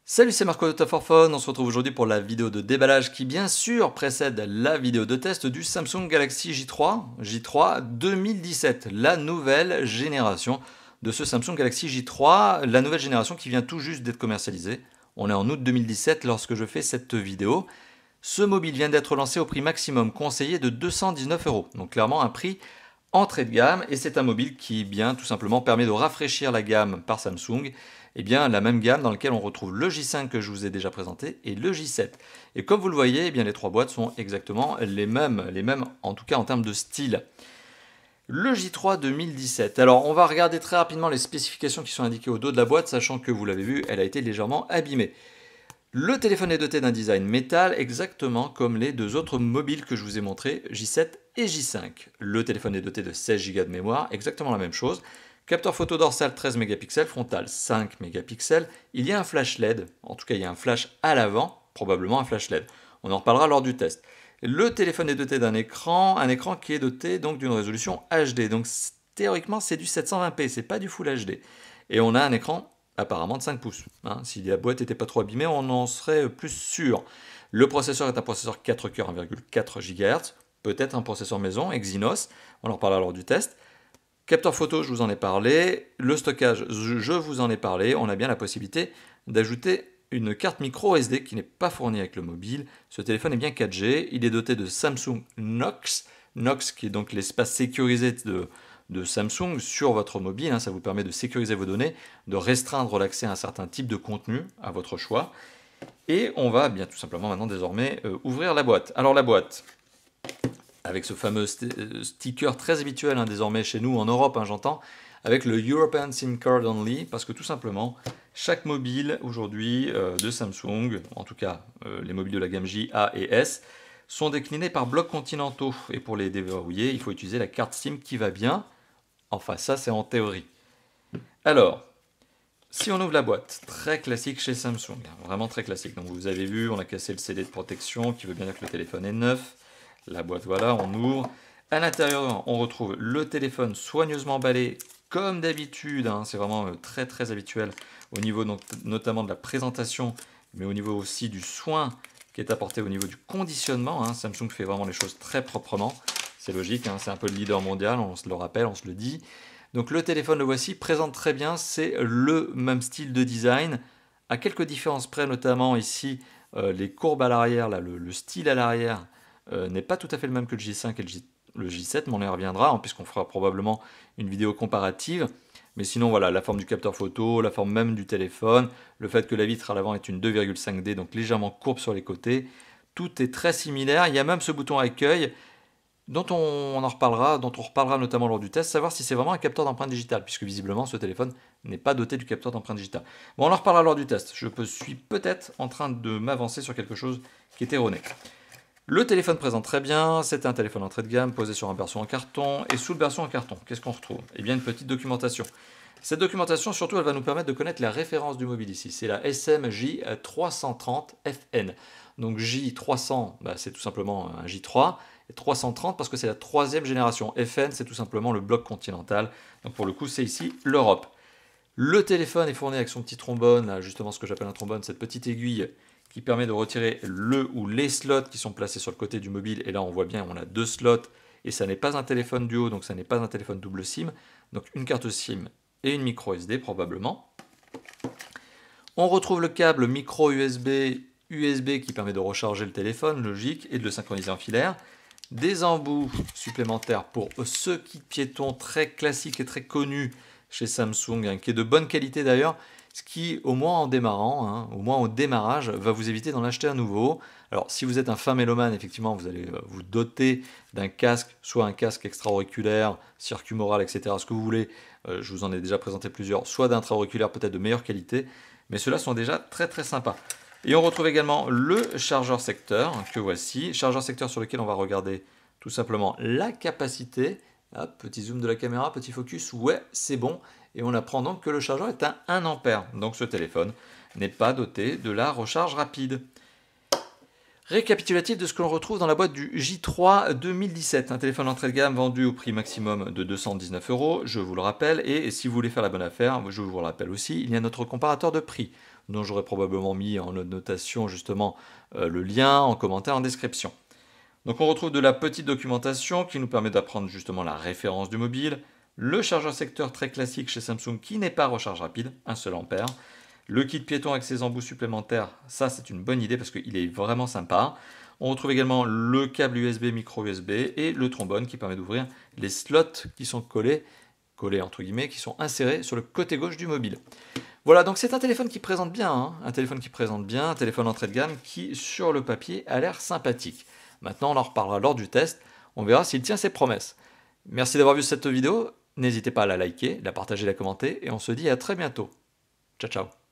Salut, c'est Marco de Top for Phone. On se retrouve aujourd'hui pour la vidéo de déballage qui bien sûr précède la vidéo de test du Samsung Galaxy J3 2017, la nouvelle génération de ce Samsung Galaxy J3, la nouvelle génération qui vient tout juste d'être commercialisée. On est en août 2017 lorsque je fais cette vidéo. Ce mobile vient d'être lancé au prix maximum conseillé de 219 €, donc clairement un prix entrée de gamme, et c'est un mobile qui bien tout simplement permet de rafraîchir la gamme par Samsung, et bien la même gamme dans laquelle on retrouve le J5 que je vous ai déjà présenté et le J7. Et comme vous le voyez, eh bien les trois boîtes sont exactement les mêmes en tout cas en termes de style. Le J3 2017. Alors on va regarder très rapidement les spécifications qui sont indiquées au dos de la boîte, sachant que vous l'avez vu, elle a été légèrement abîmée. Le téléphone est doté d'un design métal, exactement comme les deux autres mobiles que je vous ai montrés, J7 et J5. Le téléphone est doté de 16 Go de mémoire, exactement la même chose. Capteur photo dorsal 13 mégapixels, frontal 5 mégapixels. Il y a un flash LED, en tout cas il y a un flash à l'avant, probablement un flash LED. On en reparlera lors du test. Le téléphone est doté d'un écran, un écran qui est doté donc d'une résolution HD. Donc théoriquement c'est du 720p, c'est pas du Full HD. Et on a un écran apparemment de 5 pouces. Si la boîte n'était pas trop abîmée, on en serait plus sûr. Le processeur est un processeur 4 coeurs 1,4 GHz, peut-être un processeur maison, Exynos, on en reparlera lors du test. Capteur photo, je vous en ai parlé. Le stockage, je vous en ai parlé. On a bien la possibilité d'ajouter une carte micro SD qui n'est pas fournie avec le mobile. Ce téléphone est bien 4G. Il est doté de Samsung Knox. Knox qui est donc l'espace sécurisé de Samsung sur votre mobile. Ça vous permet de sécuriser vos données, de restreindre l'accès à un certain type de contenu à votre choix. Et on va bien tout simplement maintenant désormais ouvrir la boîte. Alors la boîte, avec ce fameux sticker très habituel désormais chez nous en Europe, j'entends, avec le European SIM Card Only, parce que tout simplement, chaque mobile aujourd'hui de Samsung, en tout cas les mobiles de la gamme J, A et S, sont déclinés par blocs continentaux. Et pour les déverrouiller, il faut utiliser la carte SIM qui va bien. Enfin, ça c'est en théorie. Alors, si on ouvre la boîte, très classique chez Samsung, vraiment très classique. Donc vous avez vu, on a cassé le CD de protection qui veut bien dire que le téléphone est neuf. La boîte, voilà, on ouvre. À l'intérieur, on retrouve le téléphone soigneusement emballé, comme d'habitude. C'est vraiment très très habituel au niveau notamment de la présentation, mais au niveau aussi du soin qui est apporté au niveau du conditionnement. Samsung fait vraiment les choses très proprement. C'est logique, c'est un peu le leader mondial, on se le rappelle, on se le dit. Donc le téléphone, le voici, présente très bien, c'est le même style de design, à quelques différences près, notamment ici, les courbes à l'arrière, le style à l'arrière, n'est pas tout à fait le même que le J5 et le J7, mais on y reviendra, puisqu'on fera probablement une vidéo comparative. Mais sinon, voilà, la forme du capteur photo, la forme même du téléphone, le fait que la vitre à l'avant est une 2,5D, donc légèrement courbe sur les côtés, tout est très similaire. Il y a même ce bouton accueil, dont on reparlera notamment lors du test, savoir si c'est vraiment un capteur d'empreinte digitale, puisque visiblement ce téléphone n'est pas doté du capteur d'empreinte digitale. Bon, on en reparlera lors du test. Je suis peut-être en train de m'avancer sur quelque chose qui est erroné. Le téléphone présente très bien, c'est un téléphone entrée de gamme posé sur un berceau en carton, et sous le berceau en carton, qu'est-ce qu'on retrouve? Eh bien une petite documentation. Cette documentation, surtout, elle va nous permettre de connaître la référence du mobile ici. C'est la SMJ330FN. Donc J300, c'est tout simplement un J3, et 330 parce que c'est la troisième génération. FN, c'est tout simplement le bloc continental. Donc pour le coup, c'est ici l'Europe. Le téléphone est fourni avec son petit trombone, là, justement ce que j'appelle un trombone, cette petite aiguille qui permet de retirer le ou les slots qui sont placés sur le côté du mobile. Et là, on voit bien, on a deux slots, et ça n'est pas un téléphone duo, donc ça n'est pas un téléphone double SIM. Donc une carte SIM et une micro SD probablement. On retrouve le câble micro USB qui permet de recharger le téléphone, logique, et de le synchroniser en filaire. Des embouts supplémentaires pour ce kit piéton très classique et très connu chez Samsung, qui est de bonne qualité d'ailleurs, ce qui, au moins en démarrant, au moins au démarrage, va vous éviter d'en acheter un nouveau. Alors, si vous êtes un fin mélomane, effectivement, vous allez vous doter d'un casque, soit un casque extra-auriculaire, circumoral, etc., ce que vous voulez. Je vous en ai déjà présenté plusieurs, soit d'intra-auriculaire peut-être de meilleure qualité, mais ceux-là sont déjà très très sympas. Et on retrouve également le chargeur secteur, que voici. Chargeur secteur sur lequel on va regarder tout simplement la capacité. Hop, petit zoom de la caméra, petit focus, ouais, c'est bon. Et on apprend donc que le chargeur est à 1 ampère. Donc ce téléphone n'est pas doté de la recharge rapide. Récapitulatif de ce que l'on retrouve dans la boîte du J3 2017. Un téléphone entrée de gamme vendu au prix maximum de 219 €, je vous le rappelle. Et si vous voulez faire la bonne affaire, je vous le rappelle aussi, il y a notre comparateur de prix. dont j'aurais probablement mis en notation justement le lien en commentaire en description. Donc on retrouve de la petite documentation qui nous permet d'apprendre justement la référence du mobile, le chargeur secteur très classique chez Samsung qui n'est pas recharge rapide, 1 seul ampère, le kit piéton avec ses embouts supplémentaires, ça c'est une bonne idée parce qu'il est vraiment sympa. On retrouve également le câble USB, micro USB et le trombone qui permet d'ouvrir les slots qui sont collés entre guillemets, qui sont insérés sur le côté gauche du mobile. Voilà, donc c'est un téléphone qui présente bien, hein, un téléphone entrée de gamme qui sur le papier a l'air sympathique. Maintenant on en reparlera lors du test, on verra s'il tient ses promesses. Merci d'avoir vu cette vidéo, n'hésitez pas à la liker, la partager, la commenter et on se dit à très bientôt. Ciao ciao.